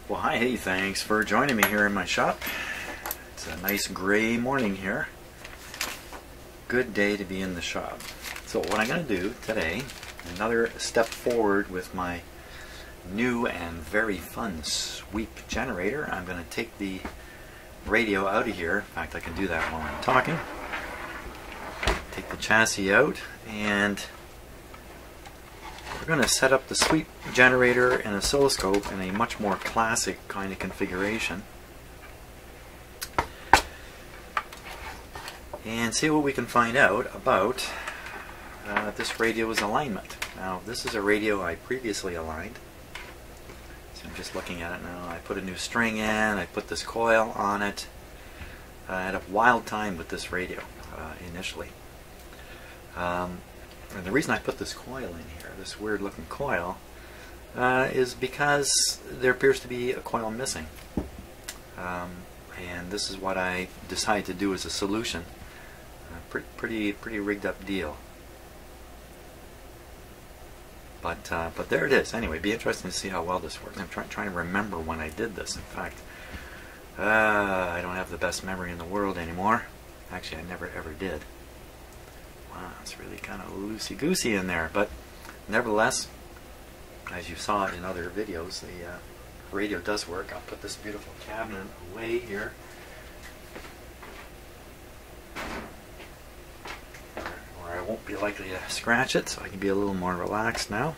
Well, hi, hey, thanks for joining me here in my shop. It's a nice gray morning here. Good day to be in the shop. So what I'm going to do today, another step forward with my new and very fun sweep generator. I'm going to take the radio out of here. In fact, I can do that while I'm talking. Take the chassis out, and we're going to set up the sweep generator and oscilloscope in a much more classic kind of configuration and see what we can find out about this radio's alignment. Now, this is a radio I previously aligned, so I'm just looking at it now. I put a new string in, I put this coil on it. I had a wild time with this radio initially. And the reason I put this coil in here, this weird looking coil, is because there appears to be a coil missing. And this is what I decided to do as a solution. Pretty rigged up deal. But there it is. Anyway, it'd be interesting to see how well this works. I'm trying to remember when I did this. In fact, I don't have the best memory in the world anymore. Actually, I never ever did. Wow, it's really kind of loosey-goosey in there, but nevertheless, as you saw in other videos, the radio does work. I'll put this beautiful cabinet away here, where I won't be likely to scratch it, so I can be a little more relaxed now.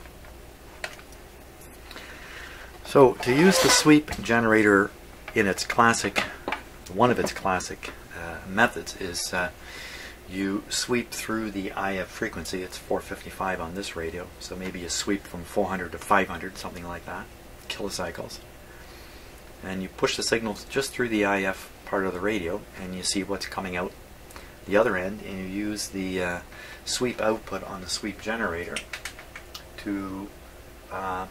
So, to use the sweep generator in its classic, one of its classic methods is you sweep through the IF frequency. It's 455 on this radio, so maybe you sweep from 400 to 500, something like that, kilocycles. And you push the signals just through the IF part of the radio, and you see what's coming out the other end, and you use the sweep output on the sweep generator to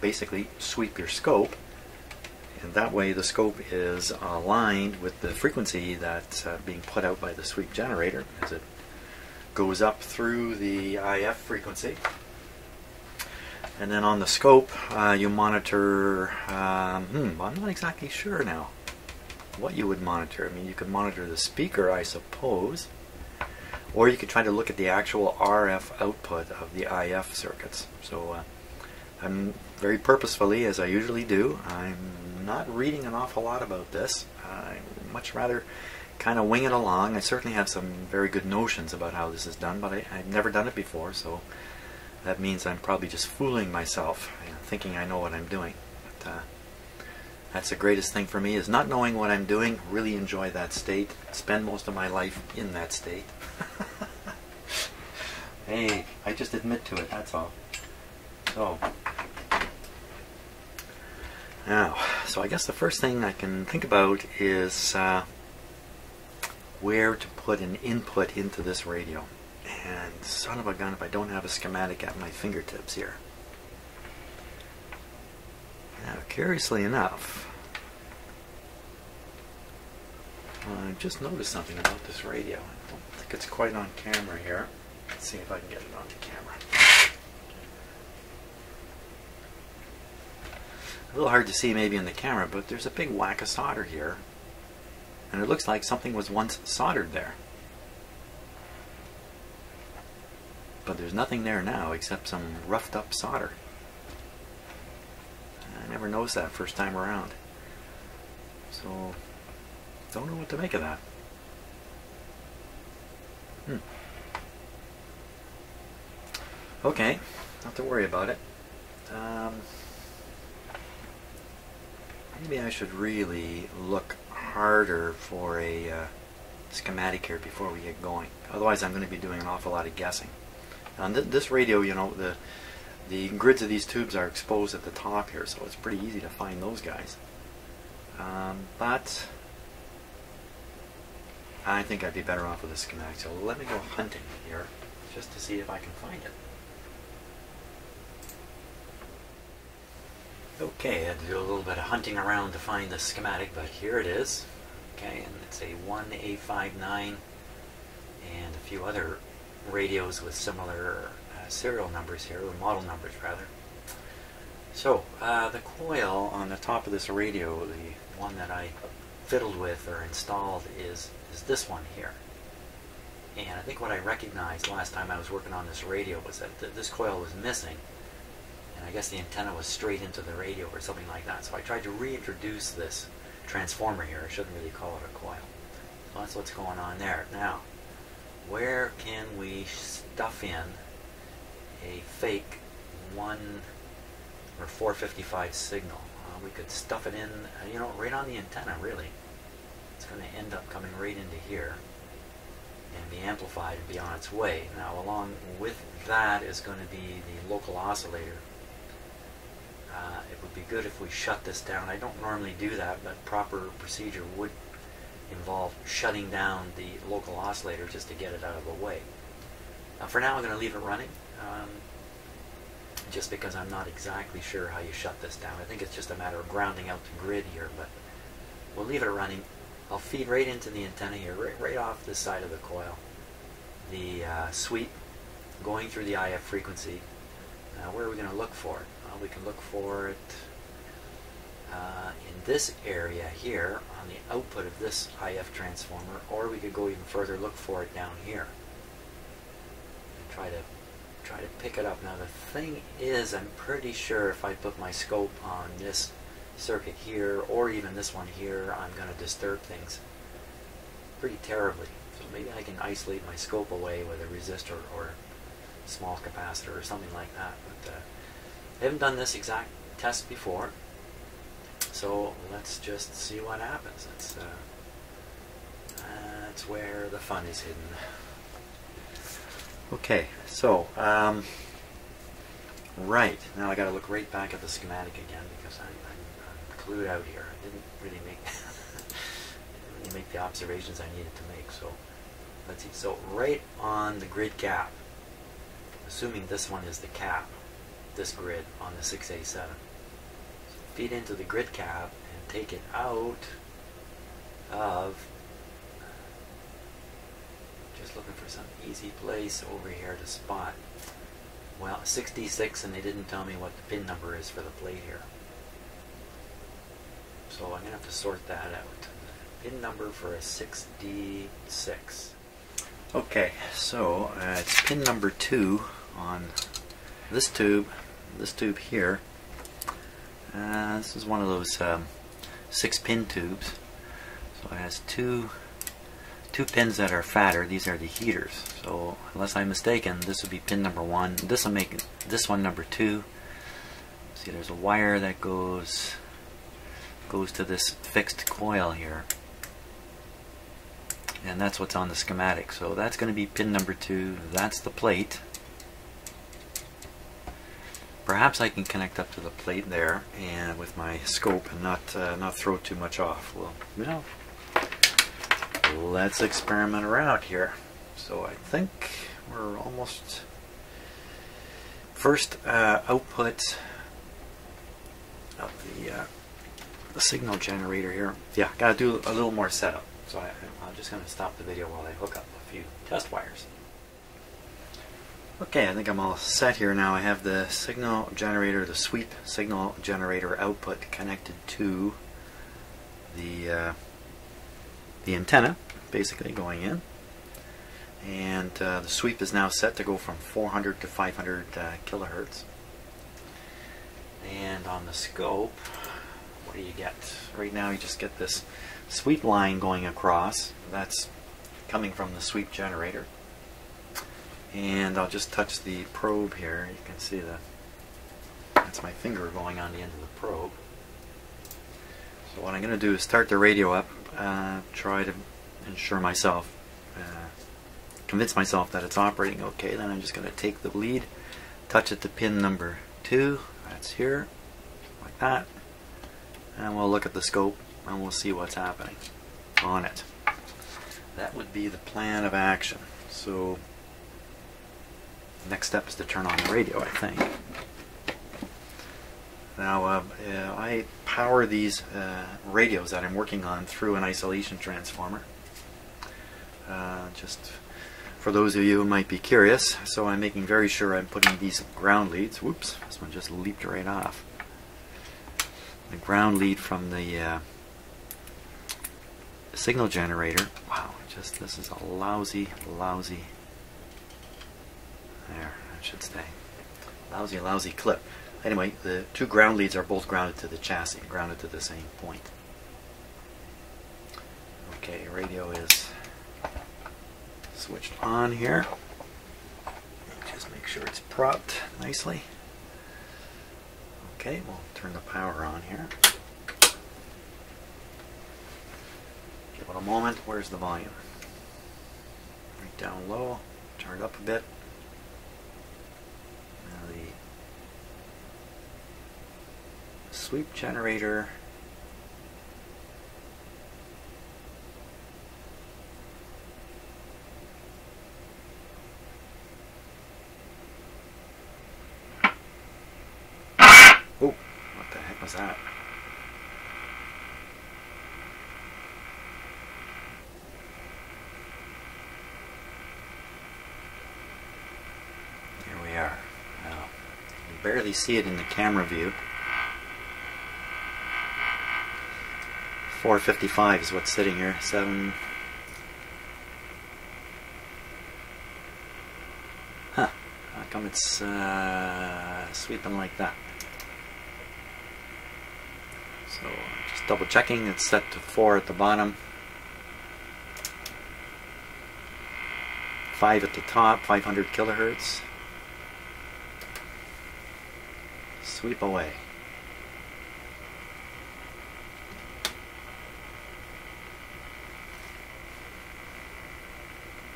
basically sweep your scope, and that way the scope is aligned with the frequency that's being put out by the sweep generator as it goes up through the IF frequency. And then on the scope you monitor, I'm not exactly sure now what you would monitor. I mean, you could monitor the speaker, I suppose, or you could try to look at the actual RF output of the IF circuits. So I'm very purposefully, as I usually do, I'm not reading an awful lot about this. I'd much rather kind of wing it along. I certainly have some very good notions about how this is done, but I've never done it before, so that means I'm probably just fooling myself, thinking I know what I'm doing. But that's the greatest thing for me, is not knowing what I'm doing. Really enjoy that state. Spend most of my life in that state. Hey, I just admit to it, that's all. So now, so I guess the first thing I can think about is where to put an input into this radio. And son of a gun if I don't have a schematic at my fingertips here. Now, curiously enough, I just noticed something about this radio. I don't think it's quite on camera here. Let's see if I can get it on the camera. A little hard to see maybe in the camera, but there's a big whack of solder here. And it looks like something was once soldered there. But there's nothing there now except some roughed up solder. I never noticed that first time around. So, don't know what to make of that. Okay, not to worry about it. Maybe I should really look harder for a schematic here before we get going. Otherwise I'm going to be doing an awful lot of guessing. On this radio, you know, the grids of these tubes are exposed at the top here, so it's pretty easy to find those guys. But I think I'd be better off with a schematic, so let me go hunting here just to see if I can find it. Okay, I had to do a little bit of hunting around to find the schematic, but here it is. Okay, and it's a 1A59 and a few other radios with similar serial numbers here, or model numbers rather. So the coil on the top of this radio, the one that I fiddled with or installed, is this one here. And I think what I recognized last time I was working on this radio was that this coil was missing, and I guess the antenna was straight into the radio or something like that. So I tried to reintroduce this transformer here. I shouldn't really call it a coil. So that's what's going on there. Now, where can we stuff in a fake 1 or 455 signal? We could stuff it in, you know, right on the antenna, really. It's going to end up coming right into here and be amplified and be on its way. Now, along with that is going to be the local oscillator. It would be good if we shut this down. I don't normally do that, but proper procedure would involve shutting down the local oscillator just to get it out of the way. For now, I'm going to leave it running, just because I'm not exactly sure how you shut this down. I think it's just a matter of grounding out the grid here, but we'll leave it running. I'll feed right into the antenna here, right off this side of the coil. The sweep going through the IF frequency. Where are we going to look for it? We can look for it in this area here on the output of this IF transformer, or we could go even further, look for it down here and try to pick it up. Now the thing is, I'm pretty sure if I put my scope on this circuit here, or even this one here, I'm going to disturb things pretty terribly. So maybe I can isolate my scope away with a resistor or small capacitor or something like that. But I haven't done this exact test before, so let's just see what happens. That's where the fun is hidden. Okay, so right now I got to look right back at the schematic again, because I'm clued out here. I didn't really make the observations I needed to make. So let's see. So right on the grid cap, assuming this one is the cap, this grid on the 6A7. So feed into the grid cap and take it out of, just looking for some easy place over here to spot. Well, 66, and they didn't tell me what the pin number is for the plate here. So I'm going to have to sort that out. Pin number for a 6D6. Okay, so it's pin number 2 on this tube here. This is one of those 6-pin tubes. So it has two pins that are fatter. These are the heaters. So unless I'm mistaken, this would be pin number 1. This will make this one number 2. See, there's a wire that goes to this fixed coil here, and that's what's on the schematic. So that's going to be pin number 2. That's the plate. Perhaps I can connect up to the plate there, and with my scope, and not throw too much off. Well, you know, let's experiment around here. So I think we're almost first output of the signal generator here. Yeah, got to do a little more setup. So I'm just going to stop the video while I hook up a few test wires. Okay, I think I'm all set here now. I have the signal generator, the sweep signal generator output connected to the antenna, basically going in. And the sweep is now set to go from 400 to 500 kilohertz. And on the scope, what do you get? Right now you just get this sweep line going across. That's coming from the sweep generator. And I'll just touch the probe here. You can see that's my finger going on the end of the probe. So what I'm going to do is start the radio up, try to ensure myself, convince myself that it's operating okay. Then I'm just going to take the lead, touch it to pin number 2. That's here, like that. And we'll look at the scope and we'll see what's happening on it. That would be the plan of action. So next step is to turn on the radio, I think. Now I power these radios that I'm working on through an isolation transformer. Just for those of you who might be curious, so I'm making very sure I'm putting these ground leads. Whoops, this one just leaped right off. the ground lead from the signal generator. Wow, just this is a lousy there, I should say. Lousy clip. Anyway, the two ground leads are both grounded to the chassis, grounded to the same point. Okay, radio is switched on here. Just make sure it's propped nicely. Okay, we'll turn the power on here. Give it a moment. Where's the volume? Right down low. Turn it up a bit. Now the sweep generator. Oh, what the heck was that? Here we are. Now, you can barely see it in the camera view. 455 is what's sitting here. 7. Huh. How come it's sweeping like that? So just double checking, it's set to 4 at the bottom, 5 at the top, 500 kilohertz. Sweep away.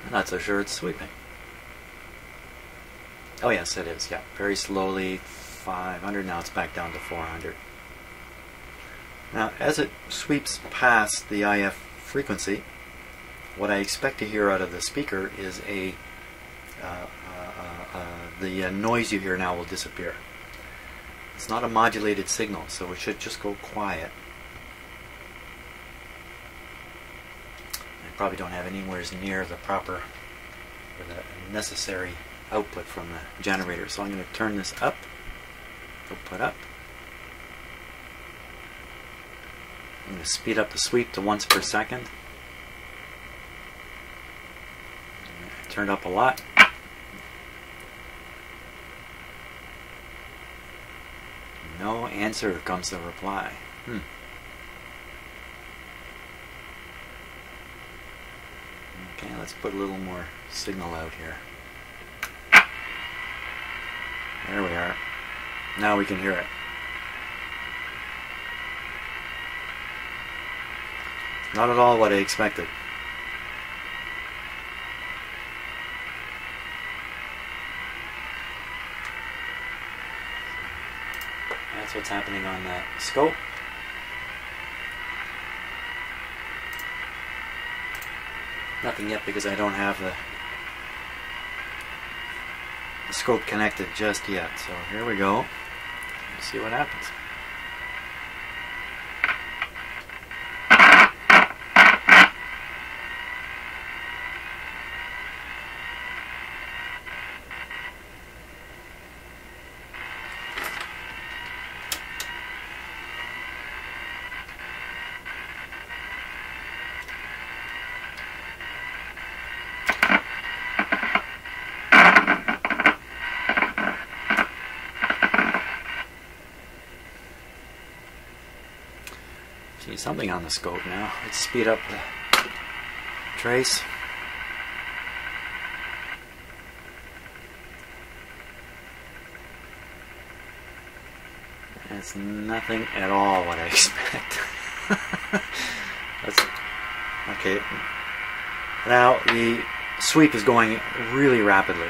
I'm not so sure it's sweeping. Oh yes, it is, yeah. Very slowly, 500, now it's back down to 400. Now, as it sweeps past the IF frequency, what I expect to hear out of the speaker is the noise you hear now will disappear. It's not a modulated signal, so it should just go quiet. I probably don't have anywhere near the proper or the necessary output from the generator, so I'm going to turn this up, output up. I'm going to speed up the sweep to once per second. Turned up a lot. No answer, comes the reply. Okay, let's put a little more signal out here. There we are. Now we can hear it. Not at all what I expected. That's what's happening on that scope. Nothing yet because I don't have the scope connected just yet. So here we go. Let's see what happens. See something on the scope now. Let's speed up the trace. It's nothing at all what I expect. Okay. Now the sweep is going really rapidly.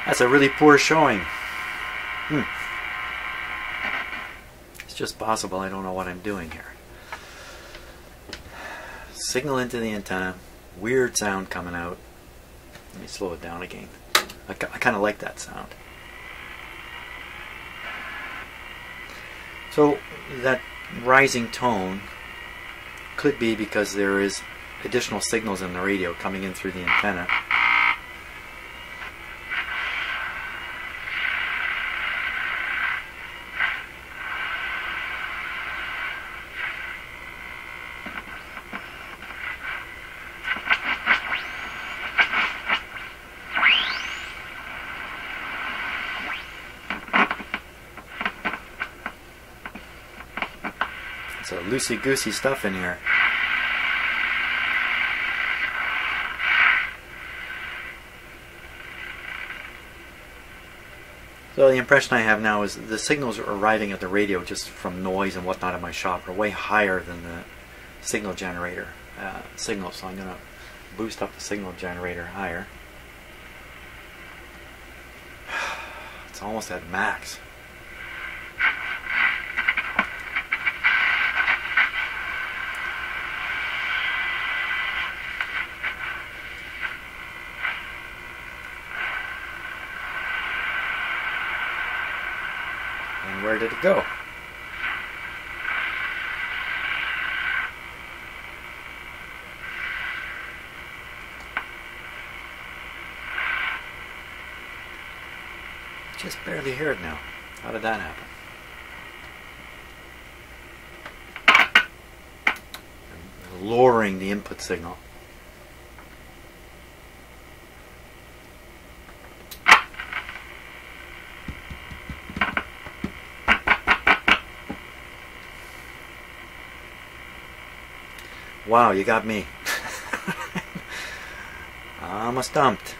That's a really poor showing. It's just possible I don't know what I'm doing here. Signal into the antenna. Weird sound coming out. Let me slow it down again. I kind of like that sound. So that rising tone could be because there is additional signals in the radio coming in through the antenna. So loosey-goosey stuff in here. So the impression I have now is the signals arriving at the radio just from noise and whatnot in my shop are way higher than the signal generator signal. So I'm going to boost up the signal generator higher. It's almost at max. And where did it go? Just barely hear it now. How did that happen? I'm lowering the input signal. Wow, you got me. I'm stumped.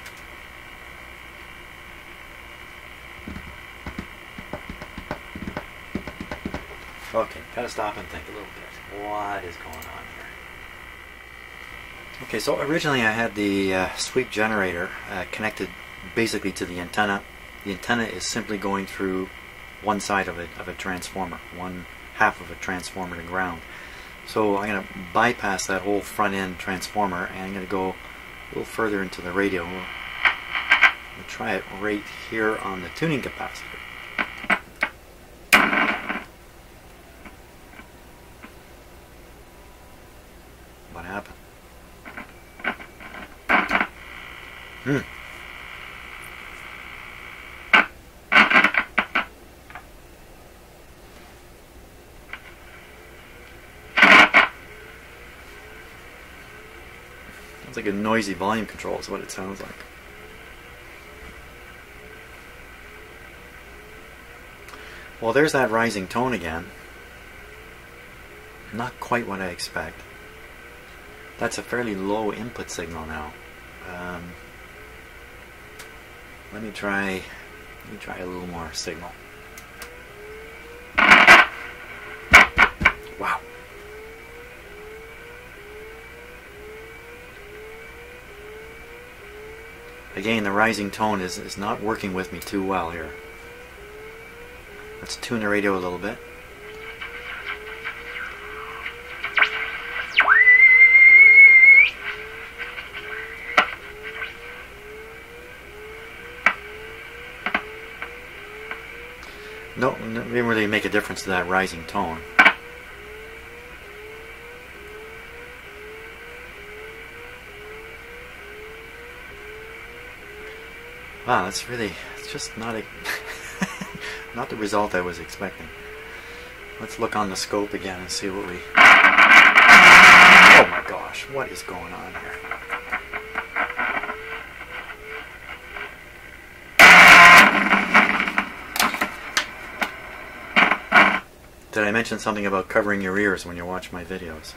Okay, gotta stop and think a little bit. What is going on here? Okay, so originally I had the sweep generator connected basically to the antenna. The antenna is simply going through one side of a transformer, one half of a transformer to ground. So I'm going to bypass that whole front end transformer and I'm going to go a little further into the radio. We'll try it right here on the tuning capacitor. What happened? It's like a noisy volume control is what it sounds like. Well, there's that rising tone again. Not quite what I expect. That's a fairly low input signal now. Let me try a little more signal. Wow. Again, the rising tone is not working with me too well here. Let's tune the radio a little bit. No, it didn't really make a difference to that rising tone. Wow, that's really, it's just not not the result I was expecting. Let's look on the scope again and see what we... Oh my gosh, what is going on here? Did I mention something about covering your ears when you watch my videos?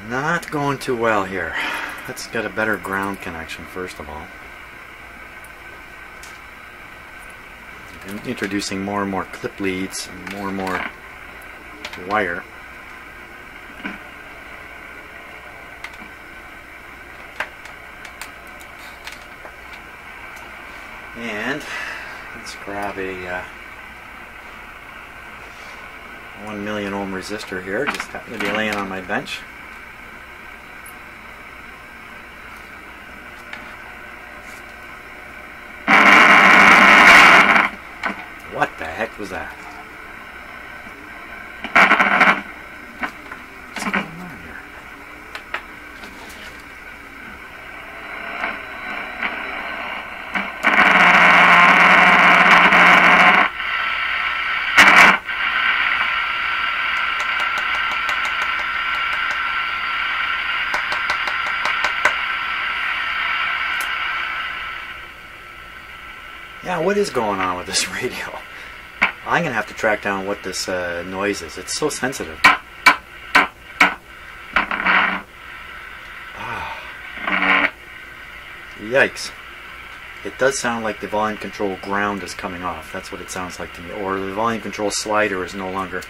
Not going too well here. Let's get a better ground connection first of all. I'm introducing more and more clip leads and more wire. And let's grab a 1 million ohm resistor here. Just happened to be laying on my bench. What the heck was that? Yeah, what is going on with this radio? I'm going to have to track down what this noise is. It's so sensitive. Yikes. It does sound like the volume control ground is coming off. That's what it sounds like to me. Or the volume control slider is no longer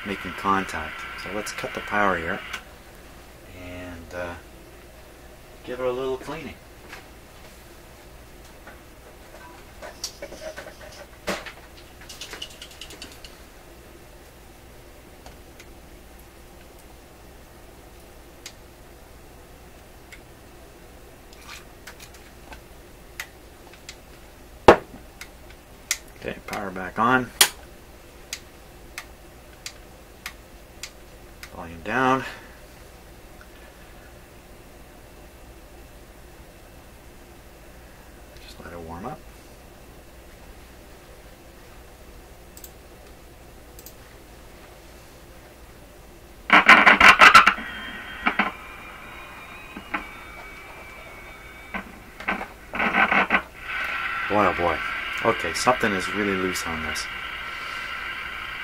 making contact. So let's cut the power here and give it a little cleaning. Okay, power back on. Volume down. Just let it warm up. Boy, oh boy. Okay, something is really loose on this.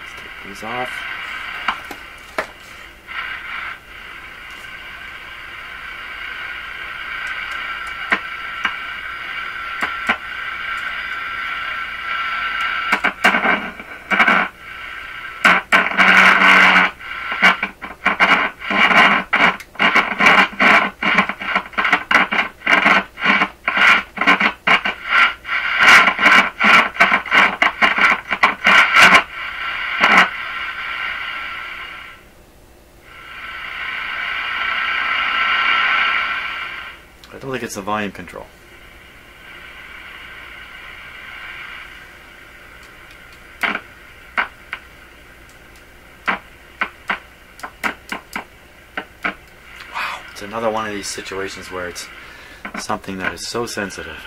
Let's take these off. I don't think it's the volume control. Wow, it's another one of these situations where it's something that is so sensitive.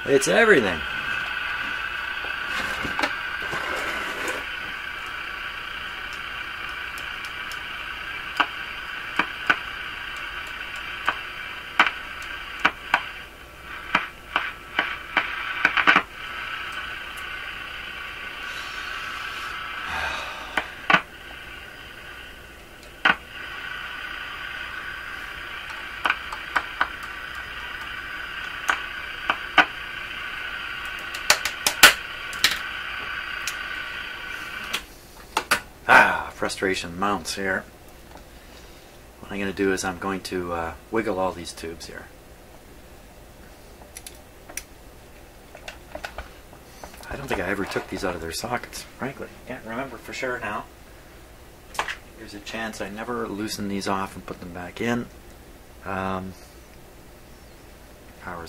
It's everything. Frustration mounts here. What I'm going to do is I'm going to wiggle all these tubes here. I don't think I ever took these out of their sockets, frankly. Can't remember for sure now. There's a chance I never loosen these off and put them back in. Power's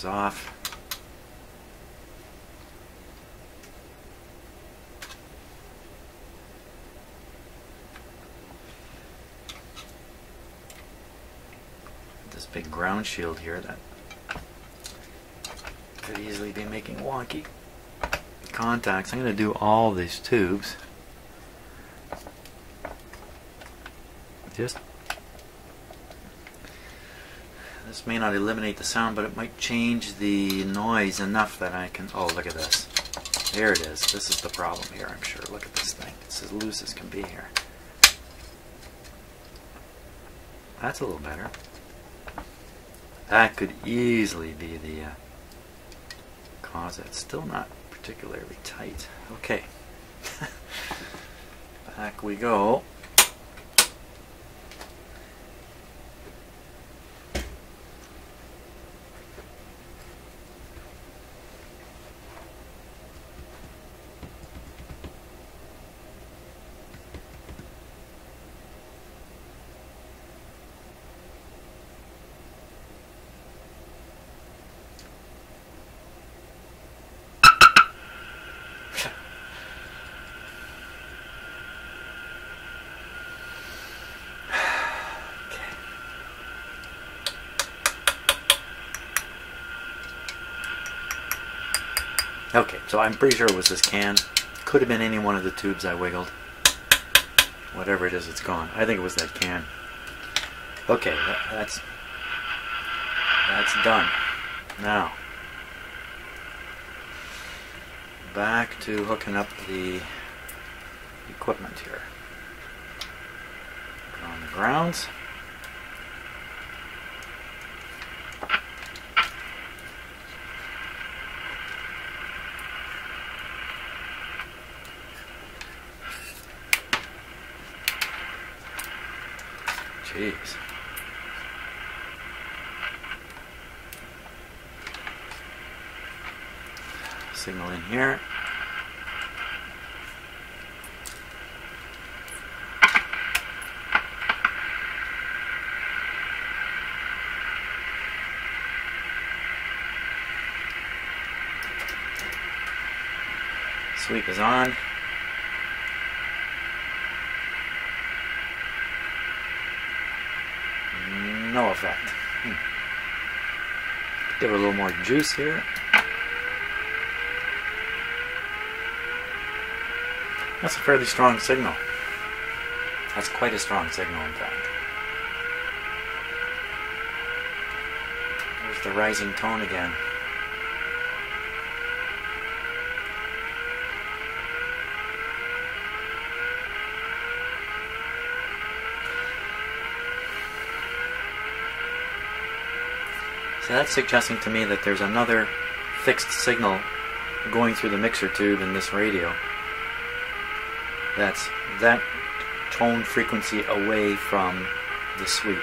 off. This big ground shield here that could easily be making wonky contacts. I'm going to do all these tubes. This may not eliminate the sound, but it might change the noise enough that I can... Oh, look at this. There it is. This is the problem here, I'm sure. Look at this thing. It's as loose as can be here. That's a little better. That could easily be the cause. It's still not particularly tight. Okay. Back we go. Okay, so I'm pretty sure it was this can. Could have been any one of the tubes I wiggled. whatever it is, it's gone. I think it was that can. Okay, that's done. Now, back to hooking up the equipment here. Put on the grounds. Jeez. Signal in here. Sweep is on. No effect. Give it a little more juice here. That's a fairly strong signal. That's quite a strong signal, in fact. There's the rising tone again. So that's suggesting to me that there's another fixed signal going through the mixer tube in this radio. That's that tone frequency away from the sweep.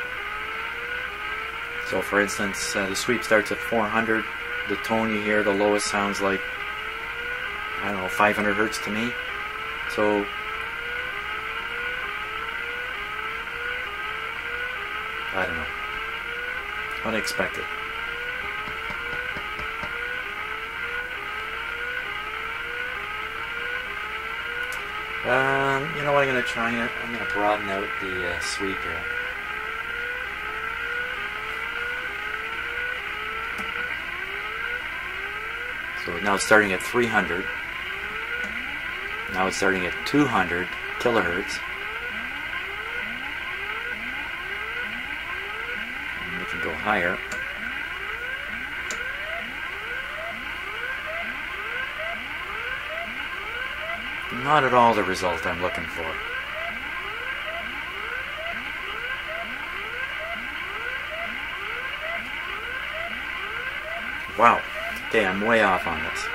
So for instance, the sweep starts at 400. The tone you hear, the lowest, sounds like, I don't know, 500 hertz to me. So I don't know. Unexpected. You know what I'm going to try? I'm going to broaden out the sweep here. So now it's starting at 300. Now it's starting at 200 kilohertz. And we can go higher. Not at all the result I'm looking for. Wow. Okay, I'm way off on this.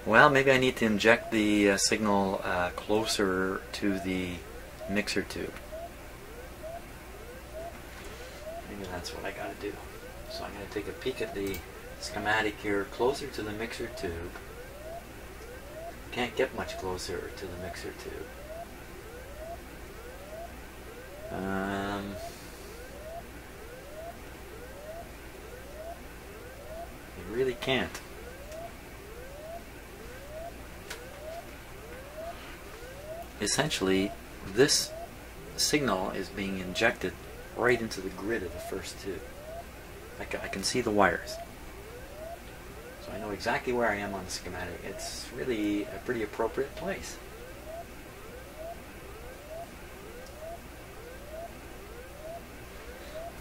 Well, maybe I need to inject the signal closer to the mixer tube. Maybe that's what I gotta do. So I'm gonna take a peek at the schematic here, closer to the mixer tube. Can't get much closer to the mixer tube. You really can't. Essentially, this signal is being injected right into the grid of the first tube. I can see the wires. So I know exactly where I am on the schematic. It's really a pretty appropriate place.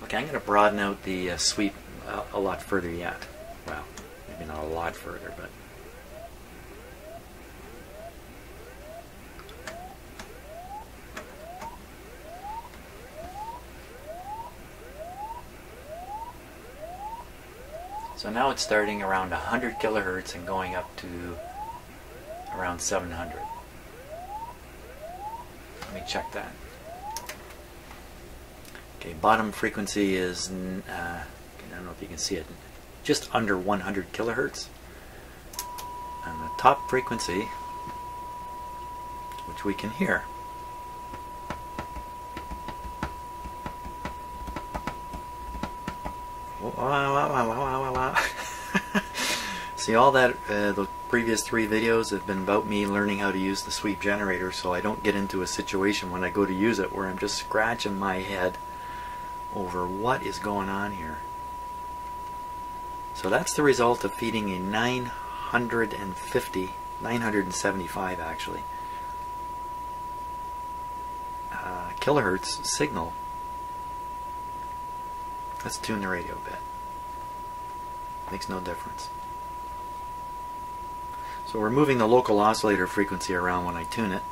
Okay, I'm going to broaden out the sweep a lot further yet. Well, maybe not a lot further, but... So now it's starting around 100 kilohertz and going up to around 700. Let me check that. Okay, bottom frequency is, I don't know if you can see it, just under 100 kilohertz. And the top frequency, which we can hear, see, all that, the previous 3 videos have been about me learning how to use the sweep generator, so I don't get into a situation when I go to use it where I'm just scratching my head over what is going on here. So that's the result of feeding a 975 actually, kilohertz signal. Let's tune the radio a bit. Makes no difference. So we're moving the local oscillator frequency around when I tune it.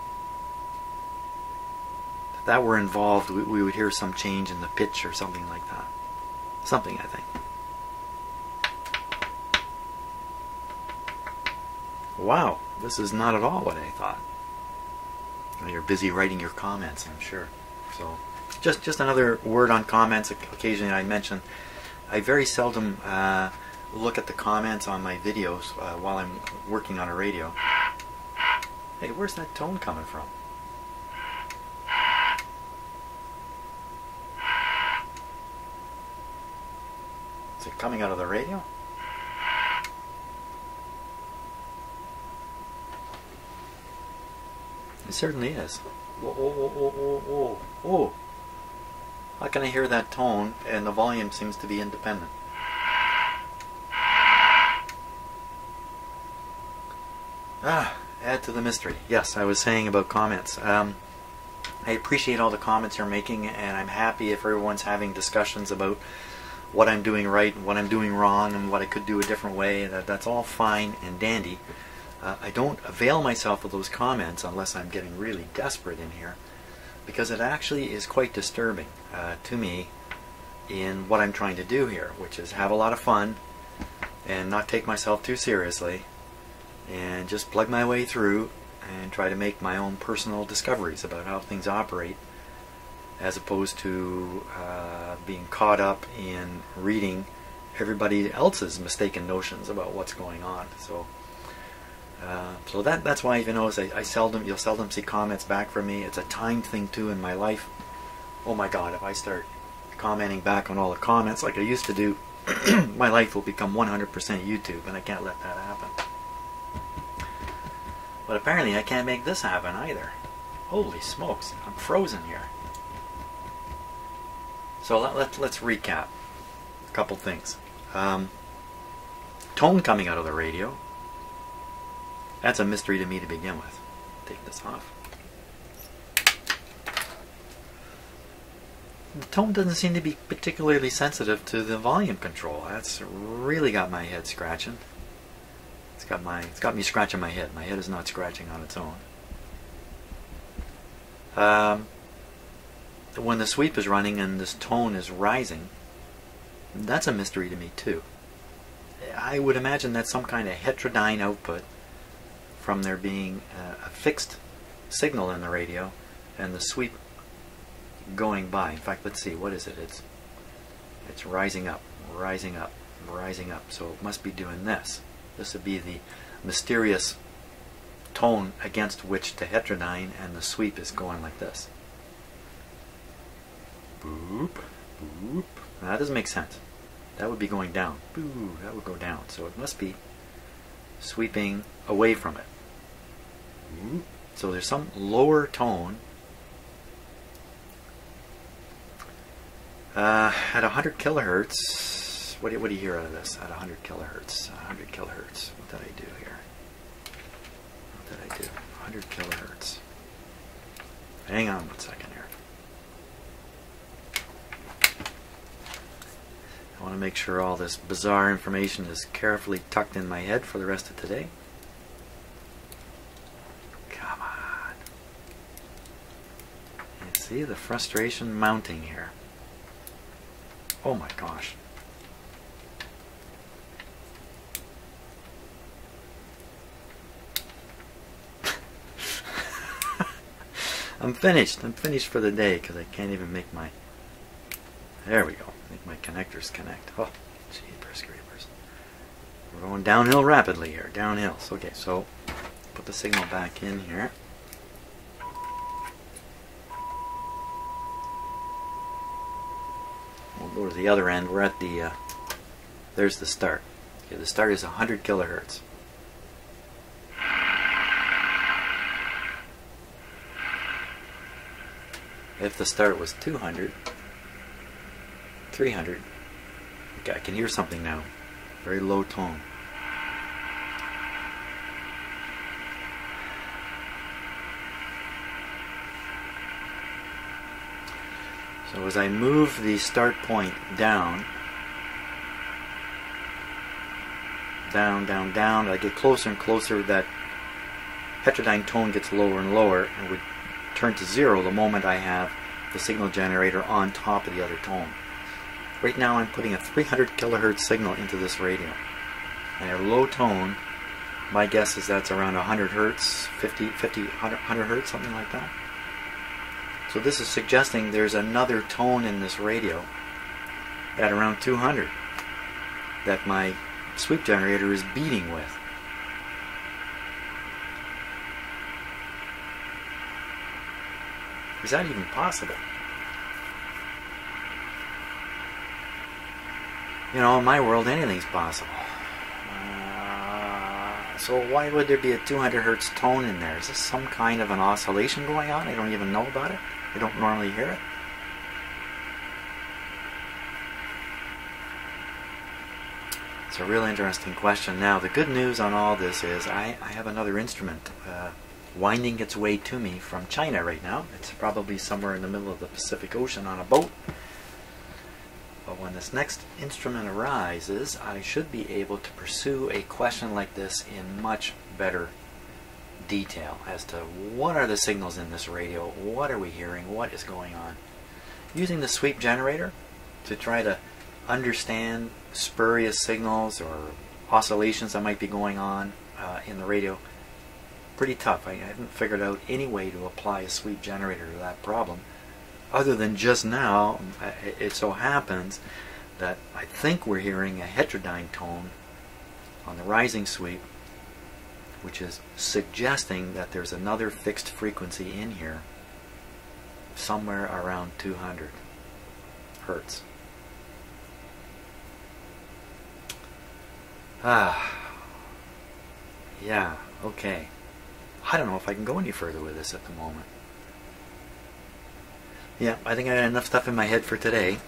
If that were involved, we would hear some change in the pitch or something like that. Something, I think. Wow, this is not at all what I thought. Well, you're busy writing your comments, I'm sure. So, just another word on comments. Occasionally I mention, I very seldom look at the comments on my videos while I'm working on a radio. Hey, where's that tone coming from? Is it coming out of the radio? It certainly is. Whoa, whoa, whoa, whoa, whoa, whoa, whoa. How can I hear that tone and the volume seems to be independent? Add to the mystery. Yes, I was saying about comments. I appreciate all the comments you're making, and I'm happy if everyone's having discussions about what I'm doing right and what I'm doing wrong and what I could do a different way. That's all fine and dandy. I don't avail myself of those comments unless I'm getting really desperate in here, because it actually is quite disturbing to me in what I'm trying to do here, which is have a lot of fun and not take myself too seriously and just plug my way through and try to make my own personal discoveries about how things operate, as opposed to being caught up in reading everybody else's mistaken notions about what's going on. So that's why, if you notice, you'll seldom see comments back from me. It's a time thing too in my life. Oh my God, if I start commenting back on all the comments like I used to do, my life will become 100% YouTube, and I can't let that happen. But apparently I can't make this happen either. Holy smokes, I'm frozen here. So let's recap a couple things. Tone coming out of the radio. That's a mystery to me to begin with. Take this off. The tone doesn't seem to be particularly sensitive to the volume control. That's really got my head scratching. It's got me scratching my head. My head is not scratching on its own. When the sweep is running and this tone is rising, that's a mystery to me too. I would imagine that's some kind of heterodyne output from there being a fixed signal in the radio and the sweep going by. In fact, let's see, what is it? It's rising up, rising up, rising up. So it must be doing this. This would be the mysterious tone against which the heterodyne and the sweep is going like this. Boop, boop. Now that doesn't make sense. That would be going down. Boo, that would go down. So it must be sweeping away from it. So there's some lower tone at 100 kilohertz. What do you hear out of this at 100 kilohertz? 100 kilohertz. What did I do here? What did I do? 100 kilohertz. Hang on 1 second here. I want to make sure all this bizarre information is carefully tucked in my head for the rest of today. Come on. You see the frustration mounting here. Oh my gosh. I'm finished. I'm finished for the day because I can't even make my... There we go. Make my connectors connect. Oh, jeepers creepers. We're going downhill rapidly here. Downhill. So, okay, so put the signal back in here. We'll go to the other end. We're at the... there's the start. Okay, the start is 100 kilohertz. If the start was 200, 300. Okay, I can hear something now. Very low tone. So as I move the start point down, down, I get closer and closer, that heterodyne tone gets lower and lower and would turn to 0 the moment I have the signal generator on top of the other tone. Right now I'm putting a 300 kilohertz signal into this radio. And a low tone, my guess is that's around 100 hertz, 100 hertz, something like that. So this is suggesting there's another tone in this radio at around 200 that my sweep generator is beating with. Is that even possible? You know, in my world, anything's possible. So why would there be a 200 hertz tone in there? Is this some kind of an oscillation going on? I don't even know about it. I don't normally hear it. It's a real interesting question. Now, the good news on all this is I have another instrument winding its way to me from China right now. It's probably somewhere in the middle of the Pacific Ocean on a boat. But when this next instrument arises, I should be able to pursue a question like this in much better detail as to what are the signals in this radio, what are we hearing, what is going on. Using the sweep generator to try to understand spurious signals or oscillations that might be going on in the radio, pretty tough. I haven't figured out any way to apply a sweep generator to that problem, other than just now it so happens that I think we're hearing a heterodyne tone on the rising sweep, which is suggesting that there's another fixed frequency in here somewhere around 200 hertz. Yeah, okay. I don't know if I can go any further with this at the moment. Yeah, I think I got enough stuff in my head for today.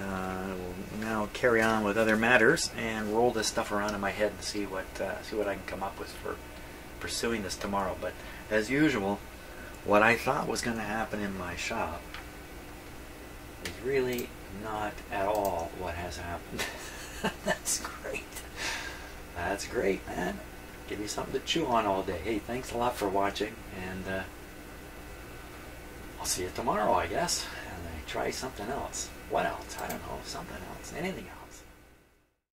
We'll now carry on with other matters and roll this stuff around in my head and see what I can come up with for pursuing this tomorrow. But as usual, what I thought was going to happen in my shop is really not at all what has happened. That's great. That's great, man. Give you something to chew on all day. Hey, thanks a lot for watching, and I'll see you tomorrow, I guess. And I try something else. What else? I don't know. Something else. Anything else.